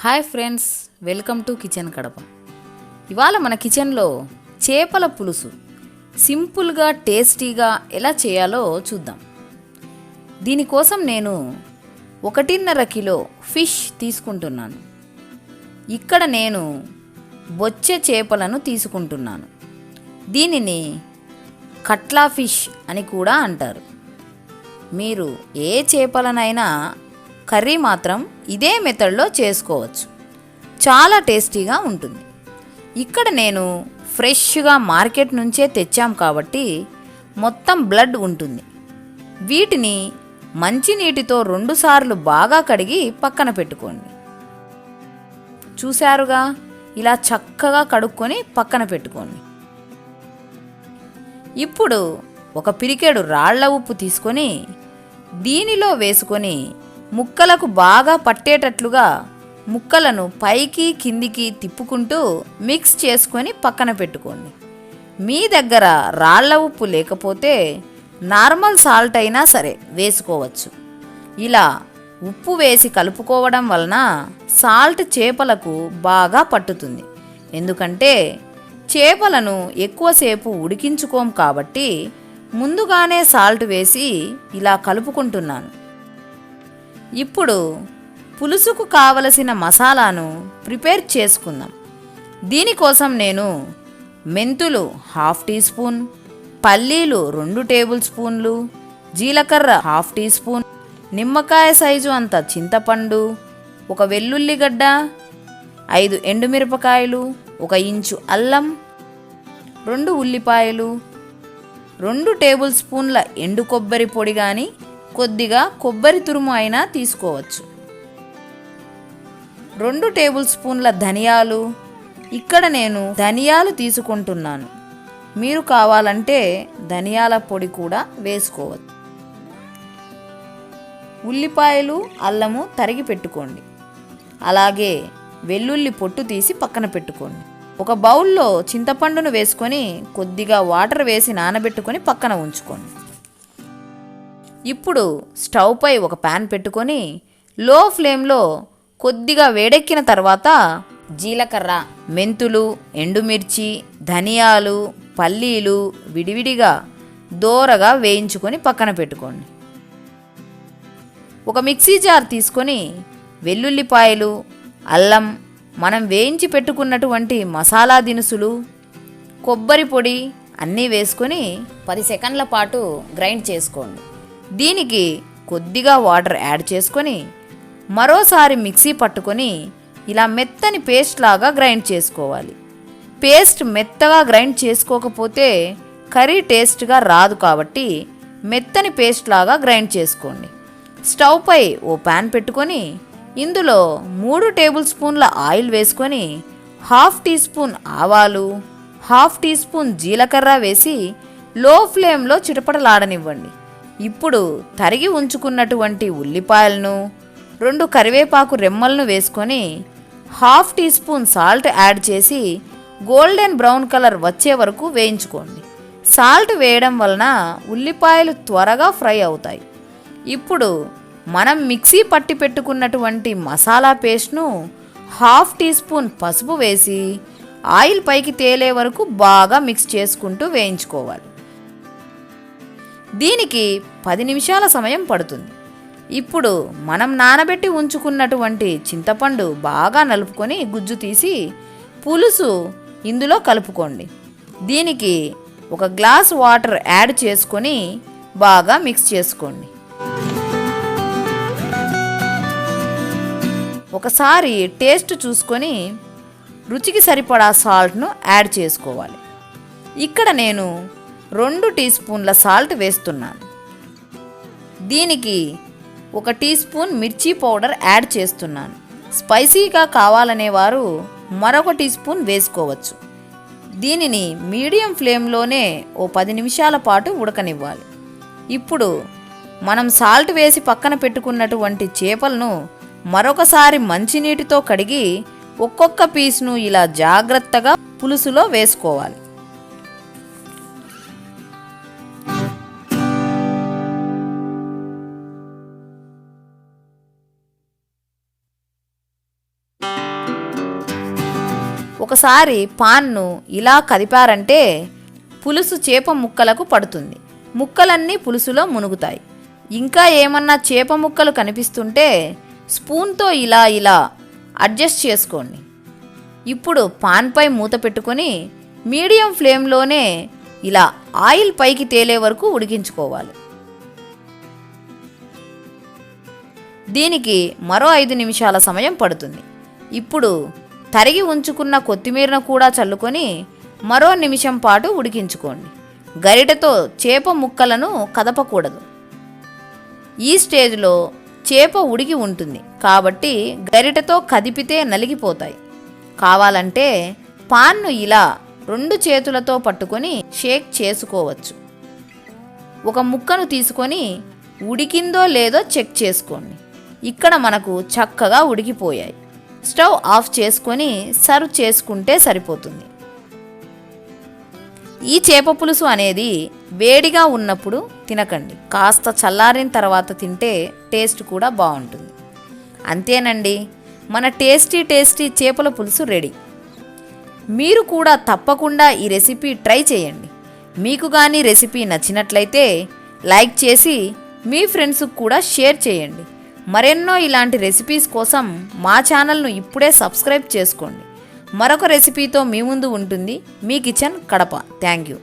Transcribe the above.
Hi friends, welcome to kitchen Kadapa. ఇవాళ మన కిచెన్లో చేపల పులుసు సింపుల్గా టేస్టీగా ఎలా చేయాలో చూద్దాం. దీనికోసం నేను 1.5 కిలో ఫిష్ తీసుకుంటున్నాను. ఇక్కడ నేను బొచ్చె చేపలను తీసుకుంటున్నాను. దీనిని కట్లా ఫిష్ అని కూడా అంటారు. మీరు ఏ చేపలనైనా కర్రీ మాత్రం ఇదే మెథడ్లో చేసుకోవచ్చు. చాలా టేస్టీగా ఉంటుంది. ఇక్కడ నేను ఫ్రెష్గా మార్కెట్ నుంచే తెచ్చాం కాబట్టి మొత్తం బ్లడ్ ఉంటుంది. వీటిని మంచినీటితో 2 సార్లు బాగా కడిగి పక్కన పెట్టుకోండి. చూశారుగా, ఇలా చక్కగా కడుక్కొని పక్కన పెట్టుకోండి. ఇప్పుడు ఒక పిరికెడు రాళ్ల ఉప్పు తీసుకొని దీనిలో వేసుకొని ముక్కలకు బాగా పట్టేటట్లుగా ముక్కలను పైకి కిందికి తిప్పుకుంటూ మిక్స్ చేసుకొని పక్కన పెట్టుకోండి. మీ దగ్గర రాళ్ల ఉప్పు లేకపోతే నార్మల్ సాల్ట్ అయినా సరే వేసుకోవచ్చు. ఇలా ఉప్పు వేసి కలుపుకోవడం వలన సాల్ట్ చేపలకు బాగా పట్టుతుంది. ఎందుకంటే చేపలను ఎక్కువసేపు ఉడికించుకోం కాబట్టి ముందుగానే సాల్ట్ వేసి ఇలా కలుపుకుంటున్నాను. ఇప్పుడు పులుసుకు కావలసిన మసాలాను ప్రిపేర్ చేసుకుందాం. దీనికోసం నేను మెంతులు 1/2 టీ స్పూన్, పల్లీలు 2 టేబుల్ స్పూన్లు, జీలకర్ర 1/2 టీ స్పూన్, నిమ్మకాయ సైజు అంత చింతపండు, 1 వెల్లుల్లిగడ్డ, 5 ఎండుమిరపకాయలు, 1 ఇంచు అల్లం, 2 ఉల్లిపాయలు, 2 టేబుల్ స్పూన్ల ఎండు కొబ్బరి పొడి కానీ కొద్దిగా కొబ్బరి తురుము అయినా తీసుకోవచ్చు, 2 టేబుల్ స్పూన్ల ధనియాలు. ఇక్కడ నేను ధనియాలు తీసుకుంటున్నాను. మీరు కావాలంటే ధనియాల పొడి కూడా వేసుకోవచ్చు. ఉల్లిపాయలు, అల్లము తరిగి పెట్టుకోండి. అలాగే వెల్లుల్లి పొట్టు తీసి పక్కన పెట్టుకోండి. ఒక బౌల్లో చింతపండును వేసుకొని కొద్దిగా వాటర్ వేసి నానబెట్టుకొని పక్కన ఉంచుకోండి. ఇప్పుడు స్టవ్ పై ఒక ప్యాన్ పెట్టుకొని లో ఫ్లేమ్లో కొద్దిగా వేడెక్కిన తర్వాత జీలకర్ర, మెంతులు, ఎండుమిర్చి, ధనియాలు, పల్లీలు విడివిడిగా దోరగా వేయించుకొని పక్కన పెట్టుకోండి. ఒక మిక్సీ జార్ తీసుకొని వెల్లుల్లిపాయలు, అల్లం, మనం వేయించి పెట్టుకున్నటువంటి మసాలా దినుసులు, కొబ్బరి పొడి అన్నీ వేసుకొని 10 సెకండ్ల పాటు గ్రైండ్ చేసుకోండి. దీనికి కొద్దిగా వాటర్ యాడ్ చేసుకొని మరోసారి మిక్సీ పట్టుకొని ఇలా మెత్తని పేస్ట్ లాగా గ్రైండ్ చేసుకోవాలి. పేస్ట్ మెత్తగా గ్రైండ్ చేసుకోకపోతే కర్రీ టేస్ట్గా రాదు కాబట్టి మెత్తని పేస్ట్ లాగా గ్రైండ్ చేసుకోండి. స్టవ్ పై ఓ ప్యాన్ పెట్టుకొని ఇందులో 3 టేబుల్ స్పూన్ల ఆయిల్ వేసుకొని 1/2 టీ స్పూన్ ఆవాలు, 1/2 టీ స్పూన్ జీలకర్ర వేసి లో ఫ్లేమ్లో చిటపటలాడనివ్వండి. ఇప్పుడు తరిగి ఉంచుకున్నటువంటి ఉల్లిపాయలను, 2 కరివేపాకు రెమ్మలను వేసుకొని 1/2 టీ స్పూన్ సాల్ట్ యాడ్ చేసి గోల్డెన్ బ్రౌన్ కలర్ వచ్చే వరకు వేయించుకోండి. సాల్ట్ వేయడం వలన ఉల్లిపాయలు త్వరగా ఫ్రై అవుతాయి. ఇప్పుడు మనం మిక్సీ పట్టి పెట్టుకున్నటువంటి మసాలా పేస్ట్ను 1/2 టీ స్పూన్ పసుపు వేసి ఆయిల్ పైకి తేలే వరకు బాగా మిక్స్ చేసుకుంటూ వేయించుకోవాలి. దీనికి 10 నిమిషాల సమయం పడుతుంది. ఇప్పుడు మనం నానబెట్టి ఉంచుకున్నటువంటి చింతపండు బాగా నలుపుకొని గుజ్జు తీసి పులుసు ఇందులో కలుపుకోండి. దీనికి 1 గ్లాస్ వాటర్ యాడ్ చేసుకొని బాగా మిక్స్ చేసుకోండి. ఒకసారి టేస్ట్ చూసుకొని రుచికి సరిపడా సాల్ట్ను యాడ్ చేసుకోవాలి. ఇక్కడ నేను 2 టీ స్పూన్ల సాల్ట్ వేస్తున్నాను. దీనికి 1 టీ స్పూన్ మిర్చి పౌడర్ యాడ్ చేస్తున్నాను. స్పైసీగా కావాలనేవారు మరొక టీ స్పూన్ వేసుకోవచ్చు. దీనిని మీడియం ఫ్లేమ్లోనే ఓ 10 నిమిషాల పాటు ఉడకనివ్వాలి. ఇప్పుడు మనం సాల్ట్ వేసి పక్కన పెట్టుకున్నటువంటి చేపలను మరొకసారి మంచినీటితో కడిగి ఒక్కొక్క పీస్ను ఇలా జాగ్రత్తగా పులుసులో వేసుకోవాలి. ఒకసారి పాన్ను ఇలా కదిపారంటే పులుసు చేప ముక్కలకు పడుతుంది. ముక్కలన్నీ పులుసులో మునుగుతాయి. ఇంకా ఏమన్నా చేప ముక్కలు కనిపిస్తుంటే స్పూన్తో ఇలా ఇలా అడ్జస్ట్ చేసుకోండి. ఇప్పుడు పాన్పై మూత పెట్టుకొని మీడియం ఫ్లేమ్లోనే ఇలా ఆయిల్ పైకి తేలే వరకు ఉడికించుకోవాలి. దీనికి మరో 5 నిమిషాల సమయం పడుతుంది. ఇప్పుడు తరిగి ఉంచుకున్న కొత్తిమీరను కూడా చల్లుకొని మరో నిమిషం పాటు ఉడికించుకోండి. గరిటెతో చేప ముక్కలను కదపకూడదు. ఈ స్టేజ్లో చేప ఉడికి ఉంటుంది కాబట్టి గరిటెతో కదిపితే నలిగిపోతాయి. కావాలంటే పాన్ను ఇలా 2 చేతులతో పట్టుకొని షేక్ చేసుకోవచ్చు. ఒక ముక్కను తీసుకొని ఉడికిందో లేదో చెక్ చేసుకోండి. ఇక్కడ మనకు చక్కగా ఉడికిపోయాయి. స్టవ్ ఆఫ్ చేసుకొని సర్వ్ చేసుకుంటే సరిపోతుంది. ఈ చేప పులుసు అనేది వేడిగా ఉన్నప్పుడు తినకండి. కాస్త చల్లారిన తర్వాత తింటే టేస్ట్ కూడా బాగుంటుంది. అంతేనండి, మన టేస్టీ చేపల పులుసు రెడీ. మీరు కూడా తప్పకుండా ఈ రెసిపీ ట్రై చేయండి. మీకు కానీ రెసిపీ నచ్చినట్లయితే లైక్ చేసి మీ ఫ్రెండ్స్కి కూడా షేర్ చేయండి. మరెన్నో ఇలాంటి రెసిపీస్ కోసం మా ఛానల్ను ఇప్పుడే సబ్స్క్రైబ్ చేసుకోండి. మరొక రెసిపీతో మీ ముందు ఉంటుంది మీ కిచెన్ కడప. Thank you.